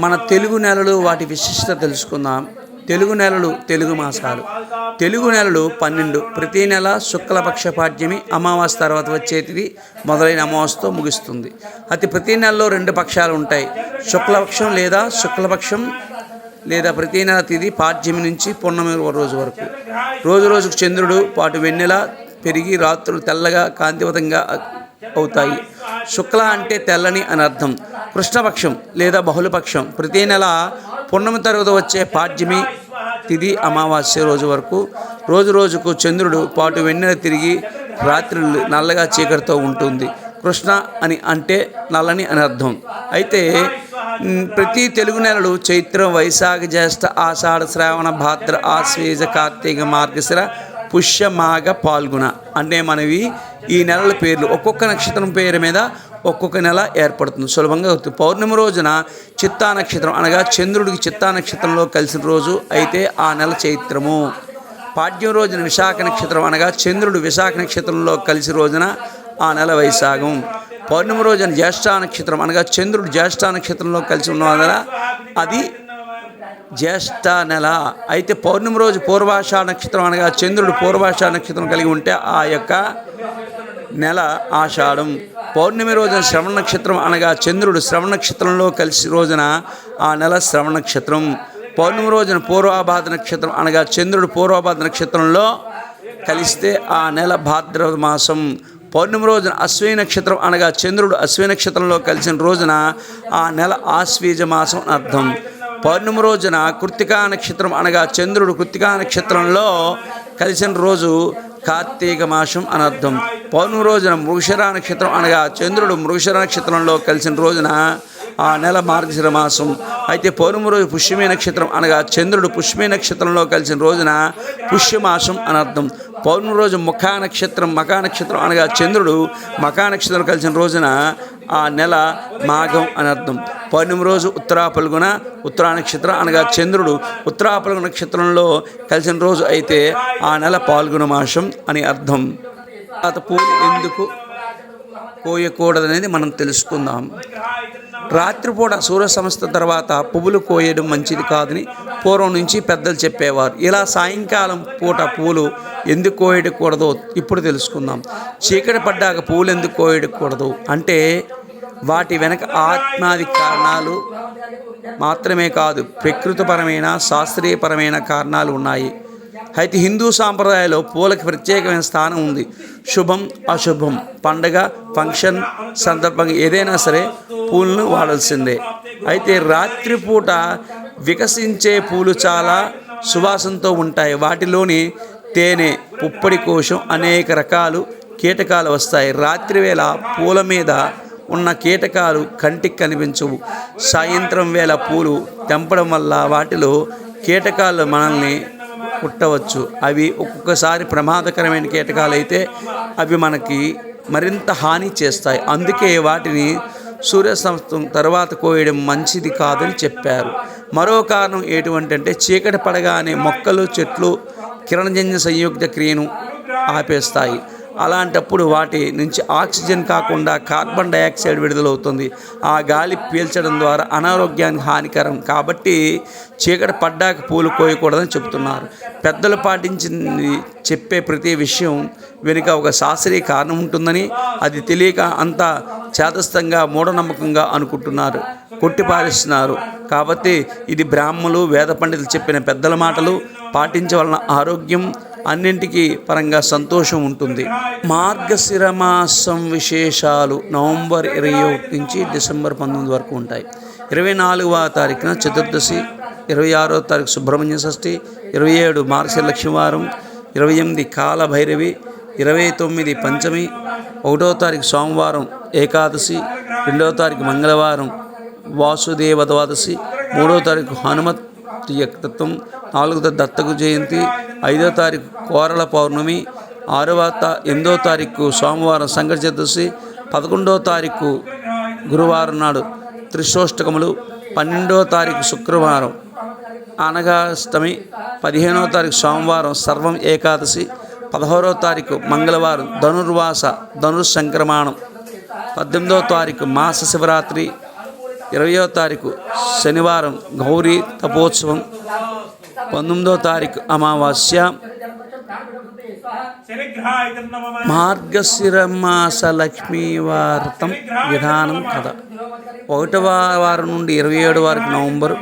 మన తెలుగు నెలలు వాటి విశిష్టత తెలుసుకుందాం. తెలుగు నెలలు, తెలుగు మాసాలు. తెలుగు నెలలు 12. ప్రతి నెల శుక్లపక్ష పాడ్యమి, అమావాస్య తర్వాత వచ్చే తిథి మొదలైన అమావాస్యతో ముగుస్తుంది. ప్రతి నెలలో 2 పక్షాలు ఉంటాయి. శుక్లపక్షం లేదా శుక్లపక్షం లేదా ప్రతి నెల తిథి పాడ్యమి నుంచి పూర్ణమి రోజు వరకు. రోజు రోజుకు చంద్రుడు పాటు వెన్నెల పెరిగి రాత్రులు తెల్లగా కాంతివంతంగా అవుతాయి. శుక్ల అంటే తెల్లని అని అర్థం. కృష్ణపక్షం లేదా బహుళపక్షం ప్రతి నెల పూర్ణమి తర్వాత వచ్చే పాడ్యమి తిథి అమావాస్య రోజు వరకు. రోజు రోజుకు చంద్రుడు పాటు వెన్నెల తిరిగి రాత్రులు నల్లగా చీకటితో ఉంటుంది. కృష్ణ అని అంటే నల్లని అని అర్థం. అయితే ప్రతి తెలుగు నెలలు చైత్రం, వైశాఖ, జ్యేష్ఠ, ఆషాఢ, శ్రావణ, భాద్ర, ఆశ్వేజ, కార్తీక, మార్గశిర, పుష్య, మాఘ, పాల్గొన అంటే మనవి ఈ నెలల పేర్లు. ఒక్కొక్క నక్షత్రం పేరు మీద ఒక్కొక్క నెల ఏర్పడుతుంది. సులభంగా అవుతుంది. పౌర్ణమి రోజున చిత్తా నక్షత్రం అనగా చంద్రుడికి చిత్తా నక్షత్రంలో కలిసిన రోజు అయితే ఆ నెల చైత్రము. పాడ్యం రోజున విశాఖ నక్షత్రం అనగా చంద్రుడు విశాఖ నక్షత్రంలో కలిసి రోజున ఆ నెల వైశాఖం. పౌర్ణమి రోజున జ్యేష్ఠ నక్షత్రం అనగా చంద్రుడు జ్యేష్ఠ నక్షత్రంలో కలిసి ఉన్న నెల అది జ్యేష్ఠ నెల. అయితే పౌర్ణమి రోజు పూర్వాషాఢ నక్షత్రం అనగా చంద్రుడు పూర్వాషాఢ నక్షత్రం కలిగి ఉంటే ఆ యొక్క నెల ఆషాఢం. పౌర్ణమి రోజున శ్రవణ నక్షత్రం అనగా చంద్రుడు శ్రవణ నక్షత్రంలో కలిసి రోజున ఆ నెల శ్రవణ నక్షత్రం. పౌర్ణమి రోజున పూర్వాభాద్ర నక్షత్రం అనగా చంద్రుడు పూర్వాభాద్ర నక్షత్రంలో కలిస్తే ఆ నెల భాద్రపద మాసం. పౌర్ణమి రోజున అశ్విని నక్షత్రం అనగా చంద్రుడు అశ్విని నక్షత్రంలో కలిసిన రోజున ఆ నెల ఆశ్వీజ మాసం అని అర్థం. పౌర్ణమి రోజున కృత్తికా నక్షత్రం అనగా చంద్రుడు కృత్తికా నక్షత్రంలో కలిసిన రోజు కార్తీక మాసం అని అర్థం. పౌర్ణమి రోజున మృగశిర నక్షత్రం అనగా చంద్రుడు మృగశిర నక్షత్రంలో కలిసిన రోజున ఆ నెల మార్గశిర మాసం. అయితే పౌర్ణమి రోజు పుష్యమి నక్షత్రం అనగా చంద్రుడు పుష్యమి నక్షత్రంలో కలిసిన రోజున పుష్యమాసం అని అర్థం. పౌర్ణమి రోజు మఖా నక్షత్రం అనగా చంద్రుడు మఖా నక్షత్రం కలిసిన రోజున ఆ నెల మాఘం అని అర్థం. పౌర్ణమి రోజు ఉత్తరా నక్షత్రం అనగా చంద్రుడు ఉత్తరాపల్గుణ నక్షత్రంలో కలిసిన రోజు అయితే ఆ నెల పాల్గొన మాసం అని అర్థం. పూలు ఎందుకు కోయకూడదనేది మనం తెలుసుకుందాం. రాత్రిపూట సూర్య సంస్థ తర్వాత పువ్వులు కోయడం మంచిది కాదని పూర్వం నుంచి పెద్దలు చెప్పేవారు. ఇలా సాయంకాలం పూట పూలు ఎందుకు కోయకూడదో ఇప్పుడు తెలుసుకుందాం. చీకటి పడ్డాక పూలు ఎందుకు కోయకూడదు అంటే వాటి వెనక ఆత్మాది కారణాలు మాత్రమే కాదు, ప్రకృతిపరమైన శాస్త్రీయపరమైన కారణాలు ఉన్నాయి. అయితే హిందూ సాంప్రదాయంలో పూలకి ప్రత్యేకమైన స్థానం ఉంది. శుభం అశుభం, పండగ, ఫంక్షన్ సందర్భంగా ఏదైనా సరే పూలను వాడాల్సిందే. అయితే రాత్రిపూట వికసించే పూలు చాలా సువాసనతో ఉంటాయి. వాటిలోని తేనె, పుప్పడి కోశం అనేక రకాలు కీటకాలు వస్తాయి. రాత్రివేళ పూల మీద ఉన్న కీటకాలు కంటికి కనిపించవు. సాయంత్రం వేళ పూలు తెంపడం వల్ల వాటిలో కీటకాలు మనల్ని కుట్టవచ్చు. అవి ఒక్కొక్కసారి ప్రమాదకరమైన కీటకాలు అయితే అవి మనకి మరింత హాని చేస్తాయి. అందుకే వాటిని సూర్యాస్తం తర్వాత కోయడం మంచిది కాదని చెప్పారు. మరో కారణం ఎటువంటంటే చీకటి పడగానే మొక్కలు, చెట్లు కిరణజన్య సంయుక్త క్రియను ఆపేస్తాయి. అలాంటప్పుడు వాటి నుంచి ఆక్సిజన్ కాకుండా కార్బన్ డైఆక్సైడ్ విడుదలవుతుంది. ఆ గాలి పీల్చడం ద్వారా అనారోగ్యానికి హానికరం. కాబట్టి చీకటి పడ్డాక పూలు కోయకూడదని చెబుతున్నారు. పెద్దలు పాటించింది చెప్పే ప్రతి విషయం వెనుక ఒక శాస్త్రీయ కారణం ఉంటుందని అది తెలియక అంతా చేతస్థంగా మూఢనమ్మకంగా అనుకుంటున్నారు, కొట్టిపారేస్తున్నారు. కాబట్టి ఇది బ్రాహ్మణులు, వేద పండితులు చెప్పిన పెద్దల మాటలు పాటించవలన ఆరోగ్యం అన్నింటికీ పరంగా సంతోషం ఉంటుంది. మార్గశిర మాసం విశేషాలు నవంబర్ 21 నుంచి డిసెంబర్ 19 వరకు ఉంటాయి. 24వ తారీఖున చతుర్దశి, 26వ తారీఖు సుబ్రహ్మణ్య షష్ఠి, 27 మార్గశిర లక్ష్మీవారం, 28 కాలభైరవి, 29 పంచమి, 1వ తారీఖు సోమవారం ఏకాదశి, 2వ తారీఖు మంగళవారం వాసుదేవ ద్వాదశి, 3వ తారీఖు హనుమత్ తత్వం, 4వ దత్తకు జయంతి, 5వ తారీఖు కోరల పౌర్ణమి, 8వ తారీఖు సోమవారం సంకట చతుర్దశి, 11వ తారీఖు గురువారం నాడు త్రిశోష్టకములు, 12వ తారీఖు శుక్రవారం అనగాష్టమి, 15వ తారీఖు సోమవారం సర్వం ఏకాదశి, 16వ తారీఖు మంగళవారం ధనుర్వాస ధనుర్సంక్రమణం, 18వ తారీఖు మాస శివరాత్రి, 20వ తారీఖు శనివారం గౌరీ తపోత్సవం, 19వ తారీఖు అమావాస్య, మార్గశిర మాస లక్ష్మీ వ్రతం విధానం కథ. 1వ వారం నుండి 27 వరకు నవంబర్,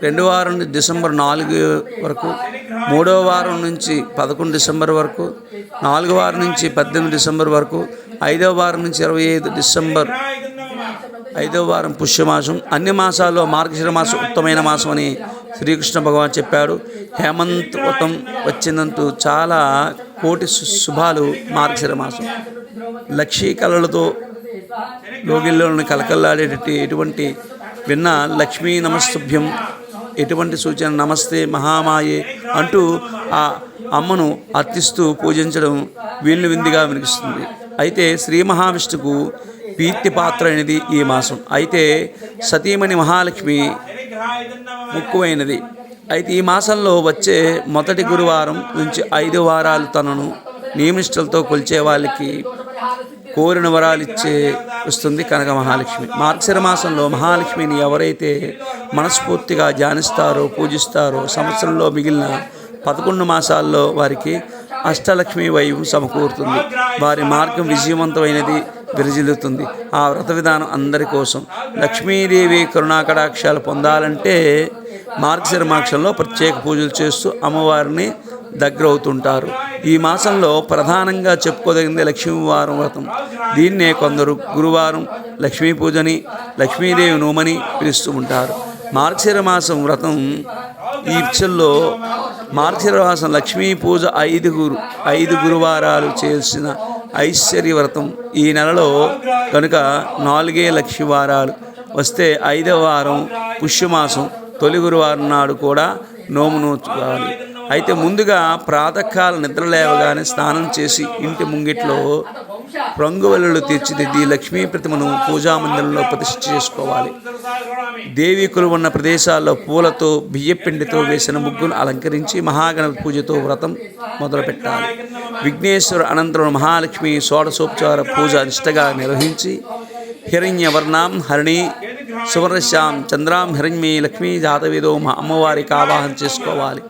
2వ వారం నుండి డిసెంబర్ 4 వరకు, 3వ వారం నుంచి 11 డిసెంబర్ వరకు, 4వ వారం నుంచి 18 డిసెంబర్ వరకు, 5వ వారం నుంచి 25 డిసెంబర్, 5వ వారం పుష్యమాసం. అన్ని మాసాల్లో మార్గశిర మాసం ఉత్తమైన మాసం అని శ్రీకృష్ణ భగవాన్ చెప్పాడు. హేమంత్ వ్రతం వచ్చిందంటూ చాలా కోటి శుభాలు. మార్గశిర మాసం లక్షీ కళలతో లోగిల్లోని కలకల్లాడేటట్టు ఎటువంటి విన్న లక్ష్మీ నమస్తుభ్యం, ఎటువంటి సూచన నమస్తే మహామాయే అంటూ ఆ అమ్మను అర్తిస్తూ పూజించడం వీళ్ళు విందుగా వినిపిస్తుంది. అయితే శ్రీ మహావిష్ణుకు ప్రీతి పాత్ర అనేది ఈ మాసం. అయితే సతీమణి మహాలక్ష్మి ముక్కువైనది. అయితే ఈ మాసంలో వచ్చే మొదటి గురువారం నుంచి 5 వారాలు తనను నియమిష్టలతో కొలిచే వాళ్ళకి కోరిన వరాలు వస్తుంది కనక మహాలక్ష్మి. మార్గశిర మాసంలో మహాలక్ష్మిని ఎవరైతే మనస్ఫూర్తిగా ధ్యానిస్తారో పూజిస్తారో సంవత్సరంలో మిగిలిన 11 మాసాల్లో వారికి అష్టలక్ష్మి వైభవం సమకూరుతుంది. వారి మార్గం విజయవంతమైనది, విరజిల్లుతుంది. ఆ వ్రత విధానం అందరి కోసం. లక్ష్మీదేవి కరుణాకటాక్షాలు పొందాలంటే మార్గశిర మాసంలో ప్రత్యేక పూజలు చేస్తూ అమ్మవారిని దగ్గరవుతుంటారు. ఈ మాసంలో ప్రధానంగా చెప్పుకోదగింది లక్ష్మీవారం వ్రతం. దీన్నే కొందరు గురువారం, లక్ష్మీ పూజని, లక్ష్మీదేవి నోమని పిలుస్తూ ఉంటారు. మార్గశిర మాసం వ్రతం ఈ విషయంలో మార్గశిర మాసం లక్ష్మీ పూజ 5 గురువారాలు చేసిన ఐశ్వర్య వ్రతం. ఈ నెలలో కనుక 4 లక్ష్మీ వారాలు వస్తే 5వ వారం పుష్యమాసం తొలి గురువారం నాడు కూడా నోము నోచుకోవాలి. అయితే ముందుగా ప్రాతకాల నిద్ర లేవగానే స్నానం చేసి ఇంటి ముంగిట్లో రంగువల్లులు తీర్చిదిద్ది లక్ష్మీ ప్రతిమను పూజామందిరంలో ప్రతిష్ఠ చేసుకోవాలి. దేవి కొలువున్న ప్రదేశాల్లో పూలతో బియ్యపిండితో వేసిన ముగ్గును అలంకరించి మహాగణపతి పూజతో వ్రతం మొదలుపెట్టాలి. విఘ్నేశ్వర అనంతరం మహాలక్ష్మి షోడశోపచార పూజ నిష్టగా నిర్వహించి హిరణ్యవర్ణాం హరిణి సువర్ణశ్యాం చంద్రాం హిరణ్యమీ లక్ష్మీ జాతవేదో అమ్మవారికి ఆవాహన చేసుకోవాలి.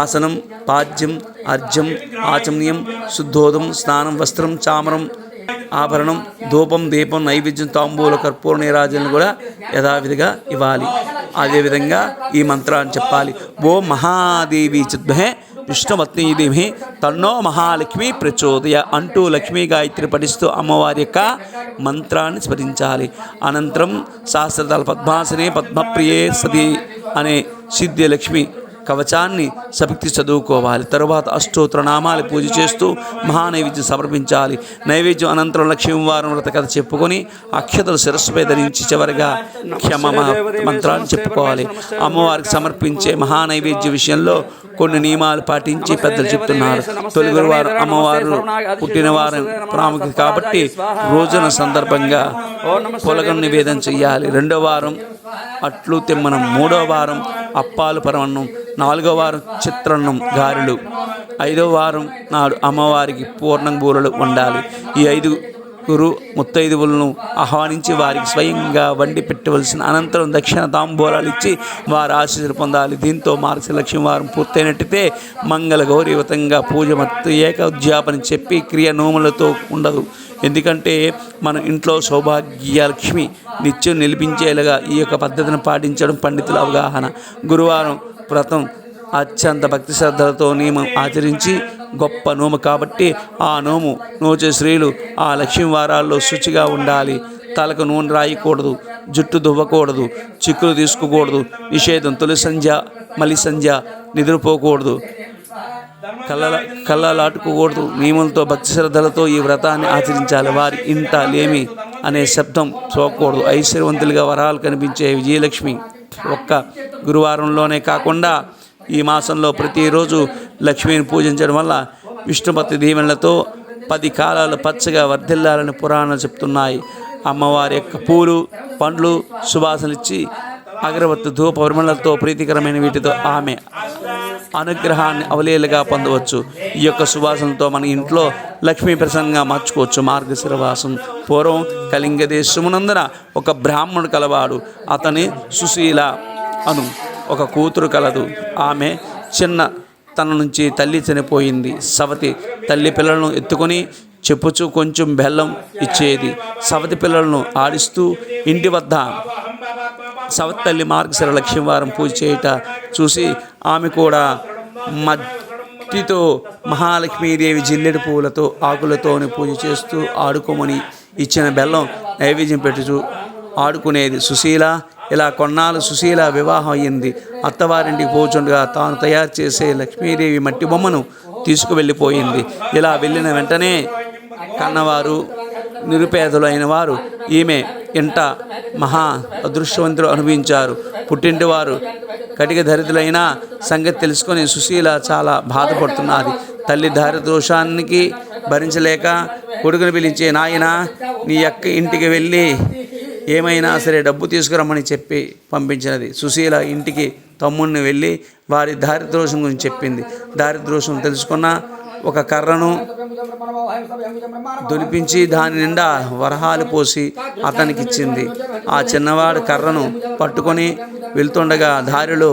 ఆసనం, పాద్యం, అర్ఘ్యం, ఆచమనీయం, శుద్ధోదం, స్నానం, వస్త్రం, చామరం, ఆభరణం, ధూపం, దీపం, నైవేద్యం, తాంబూల, కర్పూర నీరాజనలు కూడా యథావిధిగా ఇవ్వాలి. అదేవిధంగా ఈ మంత్రాన్ని చెప్పాలి. ఓం మహాదేవి చిద్మహే విష్ణుమత్ని ధీమహి తన్నో మహాలక్ష్మి ప్రచోదయ అంటూ లక్ష్మీ గాయత్రి పఠిస్తూ అమ్మవారి యొక్క మంత్రాన్ని స్మరించాలి. అనంతరం సహస్రదళ పద్మాసనే పద్మప్రియే సతీ అనే సిద్ధిలక్ష్మి కవచాన్ని సభక్తి చదువుకోవాలి. తరువాత అష్టోత్తర నామాలు పూజ చేస్తూ మహానైవేద్యం సమర్పించాలి. నైవేద్యం అనంతరం లక్ష్మీవారం వ్రత కథ చెప్పుకొని అక్షతలు శిరస్సుపై ధరించి చివరిగా క్షమ మంత్రాన్ని చెప్పుకోవాలి. అమ్మవారికి సమర్పించే మహానైవేద్య విషయంలో కొన్ని నియమాలు పాటించి పెద్దలు చెప్తున్నారు. తొలి గురువారం అమ్మవారు పుట్టినవారం ప్రాముఖ్యత కాబట్టి రోజున సందర్భంగా పొలగం నివేదన చెయ్యాలి. 2వ వారం అట్లు తిమ్మనం, 3వ వారం అప్పాలు పరమన్నం, 4వ వారం చిత్రన్నం గారెలు, 5వ వారం నాడు అమ్మవారికి పూర్ణం బూరలు వండాలి. ఈ 5 ముత్తైదువులను ఆహ్వానించి వారికి స్వయంగా వండి పెట్టవలసిన అనంతరం దక్షిణ తాంబూలాలు ఇచ్చి వారి ఆశీస్సులు పొందాలి. దీంతో మార్గశిర లక్ష్మీ వారం పూర్తయినట్టయితే మంగళ గౌరీవతంగా పూజ మత్తు ఏకోద్యాపన చెప్పి క్రియ నోములతో ఉండదు. ఎందుకంటే మన ఇంట్లో సౌభాగ్యలక్ష్మి నిత్యం నిలిపించేలాగా ఈ యొక్క పద్ధతిని పాటించడం పండితుల అవగాహన. గురువారం వ్రతం అత్యంత భక్తి శ్రద్ధలతో నియమం ఆచరించి గొప్ప నోము కాబట్టి ఆ నోము నోచే స్త్రీలు ఆ లక్ష్మీ వారాల్లో శుచిగా ఉండాలి. తలకు నూనె రాయకూడదు, జుట్టు దువ్వకూడదు, చిక్కులు తీసుకోకూడదు, నిషేధం. తొలి సంధ్య మలి సంధ్య నిద్రపోకూడదు, కళ్ళలాటుకోకూడదు. నియమంతో భక్తి శ్రద్ధలతో ఈ వ్రతాన్ని ఆచరించాలి. వారి ఇంట లేమి అనే శబ్దం చూడకూడదు. ఐశ్వర్యవంతులుగా వరాలు కనిపించే విజయలక్ష్మి ఒక్క గురువారంలోనే కాకుండా ఈ మాసంలో ప్రతిరోజు లక్ష్మిని పూజించడం వల్ల విష్ణుపతి దీవెనలతో 10 కాలాలు పచ్చగా వర్ధిల్లాలని పురాణాలు చెప్తున్నాయి. అమ్మవారి యొక్క పూలు, పండ్లు, సువాసనలిచ్చి అగరబత్తి ధూప పరిమళలతో ప్రీతికరమైన వీటితో ఆమె అనుగ్రహాన్ని అవలీలగా పొందవచ్చు. ఈ యొక్క సువాసనతో మన ఇంట్లో లక్ష్మీ ప్రసన్నంగా మార్చుకోవచ్చు. మార్గశిర మాసం పూర్వం కళింగ దేశమునందున ఒక బ్రాహ్మణుడు కలవాడు. అతని సుశీల అను ఒక కూతురు కలదు. ఆమె చిన్న తన నుంచి తల్లి చనిపోయింది. సవతి తల్లి పిల్లలను ఎత్తుకొని చెప్పుచూ కొంచెం బెల్లం ఇచ్చేది. సవతి పిల్లలను ఆడిస్తూ ఇంటి వద్ద సవతి తల్లి మార్గశిర లక్ష్మీవారం పూజ చేయుట చూసి ఆమె కూడా మట్టితో మహాలక్ష్మీదేవి జిల్లెడు పువ్వులతో ఆకులతోని పూజ చేస్తూ ఆడుకోమని ఇచ్చిన బెల్లం నైవేద్యం పెట్టుచూ ఆడుకునేది. సుశీల ఇలా కొన్నాళ్ళు సుశీల వివాహం అయ్యింది. అత్తవారింటికి పోచుండగా తాను తయారు చేసే లక్ష్మీదేవి మట్టి బొమ్మను తీసుకువెళ్ళిపోయింది. ఇలా వెళ్ళిన వెంటనే కన్నవారు నిరుపేదలు అయిన వారు ఈమె ఇంట మహా అదృష్టవంతులు అనుభవించారు. పుట్టింటి వారు కటిక దరిద్రులైన సంగతి తెలుసుకొని సుశీల చాలా బాధపడుతున్నది. తల్లి దారిద్రోషానికి భరించలేక కొడుకుని పిలిచే, నాయన నీ అక్క ఇంటికి వెళ్ళి ఏమైనా సరే డబ్బు తీసుకురమ్మని చెప్పి పంపించినది. సుశీల ఇంటికి తమ్ముడిని వెళ్ళి వారి దారిద్రోషం గురించి చెప్పింది. దారిద్రోషం తెలుసుకున్న ఒక కర్రను దొలిపించి దాని నిండా వరహాలు పోసి అతనికి ఇచ్చింది. ఆ చిన్నవాడు కర్రను పట్టుకొని వెళ్తుండగా దారిలో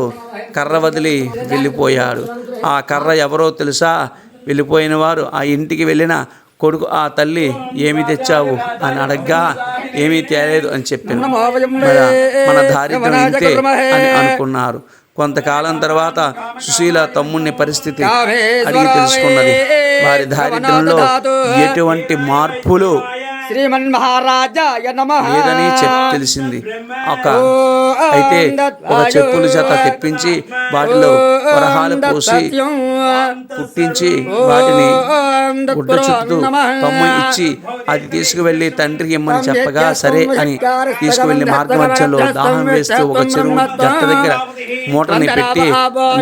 కర్ర వదిలి వెళ్ళిపోయాడు. ఆ కర్ర ఎవరో తెలుసా? వెళ్ళిపోయిన వారు ఆ ఇంటికి వెళ్ళిన కొడుకు ఆ తల్లి ఏమి తెచ్చావు అని అడగ్గా ఏమీ తేలేదు అని చెప్పాను. మన దారిద్ర్యం ఇంతే అని అనుకున్నారు. కొంతకాలం తర్వాత సుశీల తమ్ముని పరిస్థితి అడిగి తెలుసుకున్నది. వారి దారిద్ర్యంలో ఎటువంటి మార్పులు లేదని తెలిసింది. అయితే ఒక చెప్పుల జత తెప్పించి వాటిలో వరహాలు పోసి పుట్టించి వాటిని గుడ్డ చుట్టూ తమ్ముని ఇచ్చి అది తీసుకువెళ్ళి తండ్రికి ఇమ్మని చెప్పగా సరే అని తీసుకువెళ్ళి మార్గ మధ్యలో దాహం వేస్తూ ఒక చెరువు గట్ట దగ్గర మూటని పెట్టి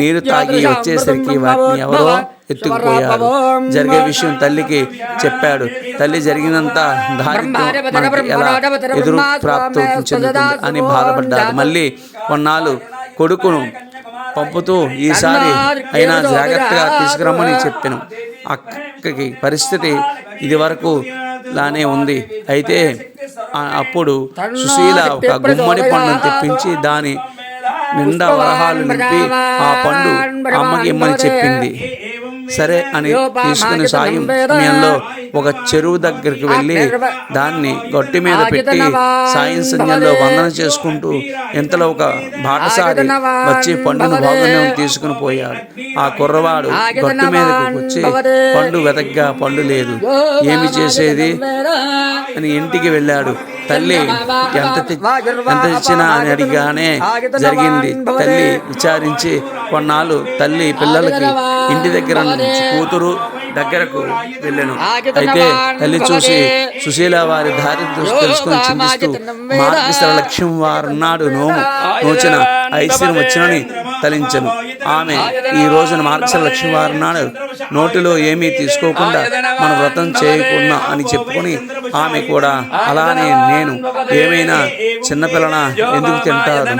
నీరు తాగి వచ్చేసరికి వాటిని ఎవరో ఎత్తుకుపోయారు. జరిగే విషయం తల్లికి చెప్పాడు. తల్లి జరిగినంత దారిద్ర్యం మనకి ఎలా ఎదురు ప్రాప్తి చెందుతుంది అని బాధపడ్డాడు. మళ్ళీ కొన్నాళ్ళు కొడుకును పంపుతూ ఈసారి అయినా జాగ్రత్తగా తీసుకురమ్మని చెప్పాను. అక్కకి పరిస్థితి ఇది వరకు లానే ఉంది. అయితే అప్పుడు సుశీల ఒక గుమ్మడి పండును తెప్పించి దాని నిండా వరహాలు నింపి ఆ పండు అమ్మకి ఇమ్మని చెప్పింది. సరే అని తీసుకుని సాయం సమయంలో ఒక చెరువు దగ్గరికి వెళ్ళి దాన్ని గట్టి మీద పెట్టి సాయం సంధ్యంలో వందన చేసుకుంటూ ఇంతలో ఒక బాటసారి వచ్చి పండును బాగునే తీసుకుని పోయాడు. ఆ కుర్రవాడు గట్టు మీదకు వచ్చి పండు వెతగ్గా పండు లేదు. ఏమి చేసేది అని ఇంటికి వెళ్ళాడు. తల్లి ఎంత తెచ్చినా అని అడిగానే జరిగింది. తల్లి విచారించి కొన్నాళ్ళు తల్లి పిల్లలకి ఇంటి దగ్గర నుంచి కూతురు దగ్గరకు వెళ్ళాను. అయితే తల్లి చూసి సుశీల వారి దారిద్ర్యం తెలుసుకుని చింతిస్తూ మార్గశిర లక్ష్యం వారు నాడు నోచిన ఐశ్వర్యం వచ్చినని తలించను. ఆమె ఈ రోజున మార్గశిర లక్ష్యం వారు నాడు నోటిలో ఏమీ తీసుకోకుండా మన వ్రతం చేయకుండా అని చెప్పుకొని ఆమె కూడా అలానే నేను ఏమైనా చిన్నపిల్లన ఎందుకు తింటారు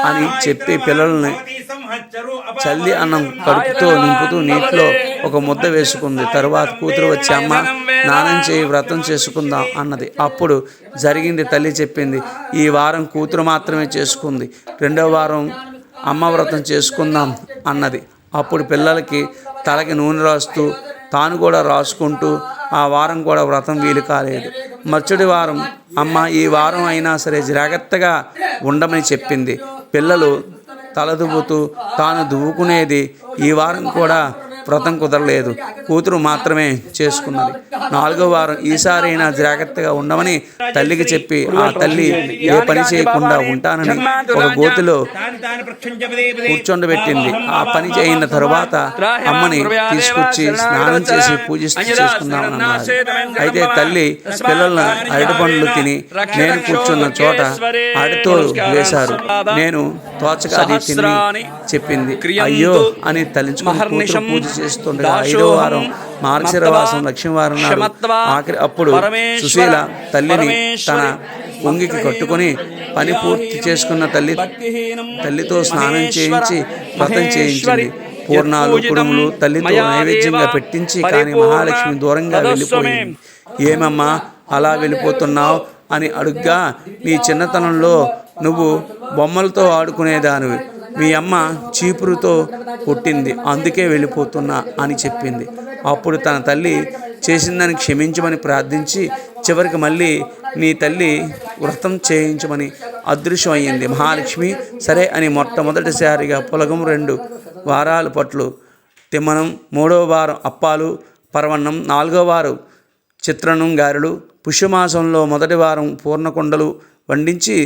అని చెప్పి పిల్లల్ని చల్లి అన్నం కడుపుతో నింపుతూ నీటిలో ఒక ముద్ద వేసుకుంది. తరువాత కూతురు వచ్చి అమ్మ స్నానం చేయి వ్రతం చేసుకుందాం అన్నది. అప్పుడు జరిగింది తల్లి చెప్పింది. ఈ వారం కూతురు మాత్రమే చేసుకుంది, రెండవ వారం అమ్మ వ్రతం చేసుకుందాం అన్నది. అప్పుడు పిల్లలకి తలకి నూనె రాస్తూ తాను కూడా రాసుకుంటూ ఆ వారం కూడా వ్రతం వీలు కాలేదు. మరుసటి వారం అమ్మ ఈ వారం అయినా సరే జాగ్రత్తగా ఉండమని చెప్పింది. పిల్లలు తల దువ్వుతూ తాను దువ్వుకునేది. ఈ వారం కూడా వ్రతం కుదరలేదు, కూతురు మాత్రమే చేసుకున్నది. 4వ వారం ఈసారైనా జాగ్రత్తగా ఉండమని తల్లికి చెప్పి ఆ తల్లి ఏ పని చేయకుండా ఉంటానని ఒక గోతిలో కూర్చోండబెట్టింది. ఆ పని అయిన తరువాత అమ్మని తీసుకొచ్చి స్నానం చేసి పూజిస్తూ చేసుకుందామని అన్నారు. అయితే తల్లి పిల్లలను అరటి పండ్లు తిని నేను కూర్చున్న చోట అరటితో వేశారు. నేను తోచక అది తిని చెప్పింది. అయ్యో అని తలించుకుని పూజ చేస్తుండగా 5వ వారం మార్గశిర మాసం లక్ష్మీవారం నాడు ఆఖరి అప్పుడు సుశీల తల్లిని తన పొంగికి కట్టుకొని పని పూర్తి చేసుకున్న తల్లితో స్నానం చేయించి వ్రతం చేయించింది. పూర్ణాలు కుడుములు తల్లితో నైవేద్యంగా పెట్టించి, కానీ మహాలక్ష్మి దూరంగా వెళ్ళిపోయింది. ఏమమ్మా అలా వెళ్ళిపోతున్నావు అని అడుగ్గా, నీ చిన్నతనంలో నువ్వు బొమ్మలతో ఆడుకునేదానివి, మీ అమ్మ చీపురుతో కొట్టింది, అందుకే వెళ్ళిపోతున్నా అని చెప్పింది. అప్పుడు తన తల్లి చేసిందని క్షమించమని ప్రార్థించి చివరికి మళ్ళీ నీ తల్లి వ్రతం చేయించమని అదృశ్యం అయ్యింది. మహాలక్ష్మి సరే అని మొట్టమొదటిసారిగా పులగం 2 వారాల పట్లు తిమ్మనం, 3వ వారం అప్పాలు పరవన్నం, 4వ వారం చిత్రన్నం గారెలు, పుష్యమాసంలో మొదటి వారం పూర్ణకుండలు వండించి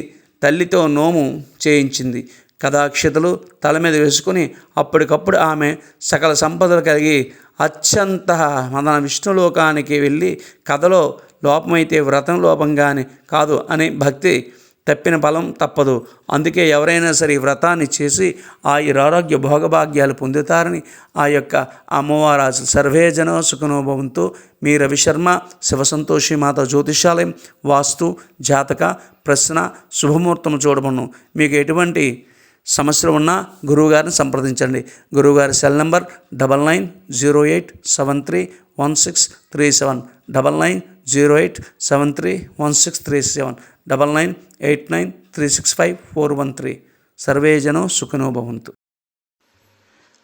తల్లితో నోము చేయించింది. కథాక్షతలు తల మీద వేసుకుని అప్పటికప్పుడు ఆమె సకల సంపదలు కలిగి అత్యంత మన విష్ణులోకానికి వెళ్ళి, కథలో లోపమైతే వ్రతం లోపంగానే కాదు అనే భక్తి తప్పిన ఫలం తప్పదు. అందుకే ఎవరైనా సరే ఈ వ్రతాన్ని చేసి ఆరోగ్య భోగభాగ్యాలు పొందుతారని ఆ యొక్క అమ్మవారు సర్వే జనో సుఖనో భవంతు. మీ రవిశర్మ శివసంతోషి మాత జ్యోతిషాలయం వాస్తు జాతక ప్రశ్న శుభముహూర్తం చూడమను. మీకు ఎటువంటి సమస్యలు ఉన్నా గురువుగారిని సంప్రదించండి. గురువుగారి సెల్ నంబర్ 9908731637 9908731637 9989365413. సర్వేజనో సుఖనో భవంతు.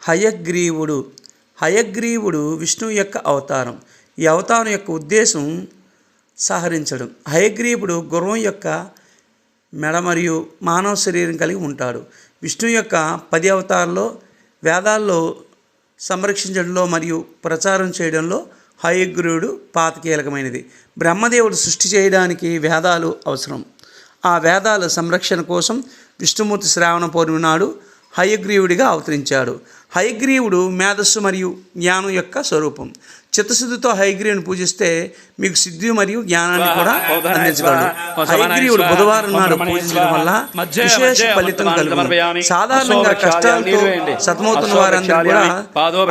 హయగ్రీవుడు విష్ణువు యొక్క అవతారం. ఈ అవతారం యొక్క ఉద్దేశం సహరించడం. హయగ్రీవుడు గుర్రం యొక్క మెడ మరియు మానవ శరీరం కలిగి ఉంటాడు. విష్ణు యొక్క 10 అవతారాల్లో వేదాల్లో సంరక్షించడంలో మరియు ప్రచారం చేయడంలో హయగ్రీవుడు పాత్ర కీలకమైనది. బ్రహ్మదేవుడు సృష్టి చేయడానికి వేదాలు అవసరం. ఆ వేదాల సంరక్షణ కోసం విష్ణుమూర్తి శ్రావణ పౌర్ణమి నాడు హయగ్రీవుడిగా అవతరించాడు. హయగ్రీవుడు మేధస్సు మరియు జ్ఞానం యొక్క స్వరూపం. చిత్తశుద్ధితో హయగ్రీవుని పూజిస్తే మీకు సిద్ధి మరియు జ్ఞానాన్ని కూడా అందించగలడు. హయగ్రీవుడు బుధవారం నాడు పూజించడం వల్ల విశేష ఫలితం కలుగుతుంది. సాధారణంగా కష్టాలతో సతమవుతున్న వారందరూ కూడా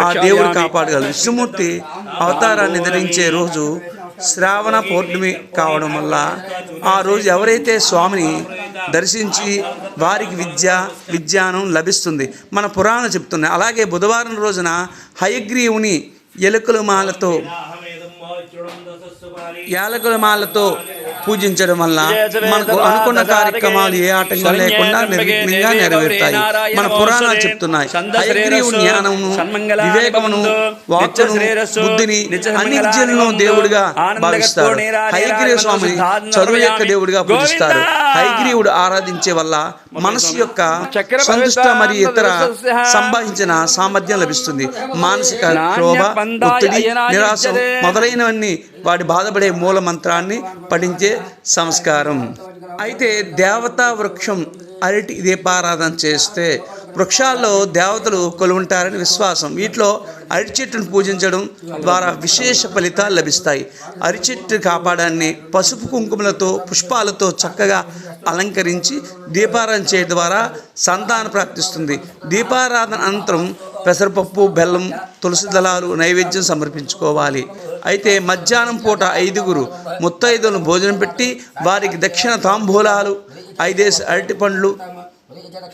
ఆ దేవుడు కాపాడగలరు. విష్ణుమూర్తి అవతారాన్ని ధరించే రోజు శ్రావణ పౌర్ణమి కావడం వల్ల ఆ రోజు ఎవరైతే స్వామిని దర్శించి వారికి విజ్ఞానం లభిస్తుంది మన పురాణం చెప్తున్నాయి. అలాగే బుధవారం రోజున హయగ్రీవుని యాలకుల మాలతో పూజించడం వల్ల మనకు అనుకున్న కార్యక్రమాలు ఏ ఆటంకం లేకుండా నిర్విఘ్నంగా నెరవేరుతాయి. మన పురాణాలు చెప్తున్నాయి. హయగ్రీవుని జ్ఞానమును, వివేకమును, వాక్కును, బుద్ధిని, అన్ని విద్యలను దేవుడిగా భావిస్తారు. హయగ్రీవ స్వామిని చదువు యొక్క దేవుడిగా పూజిస్తారు. హయగ్రీవుడు ఆరాధించే వల్ల మనసు యొక్క సంతుష్ట మరియు ఇతర సంభాషించిన సామర్థ్యం లభిస్తుంది. మానసిక క్షోభ, ఒత్తిడి, నిరాశ మొదలైనవన్నీ వాడి బాధపడే మూల మంత్రాన్ని పఠించే సంస్కారం. అయితే దేవతా వృక్షం అరటి దీపారాధన చేస్తే వృక్షాల్లో దేవతలు కొలువుంటారని విశ్వాసం. వీటిలో అరటి చెట్టును పూజించడం ద్వారా విశేష ఫలితాలు లభిస్తాయి. అరటి చెట్టు కాపాడాన్ని పసుపు కుంకుమలతో పుష్పాలతో చక్కగా అలంకరించి దీపారాధన చేయడం ద్వారా సంతానం ప్రాప్తిస్తుంది. దీపారాధన అనంతరం పెసరపప్పు, బెల్లం, తులసి దళాలు నైవేద్యం సమర్పించుకోవాలి. అయితే మధ్యాహ్నం పూట 5 ముత్తైదులను భోజనం పెట్టి వారికి దక్షిణ తాంబూలాలు 5 అరటి పండ్లు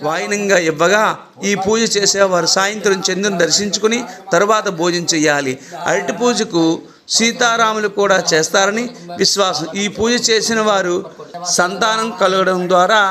వాయినంగా ఇవ్వగా ఈ పూజ చేసేవారు సాయంత్రం చంద్రుని దర్శించుకుని తరువాత భోజనం చేయాలి. అరటి పూజకు సీతారాములు కూడా చేస్తారని విశ్వాసం. ఈ పూజ చేసిన వారు సంతానం కలగడం ద్వారా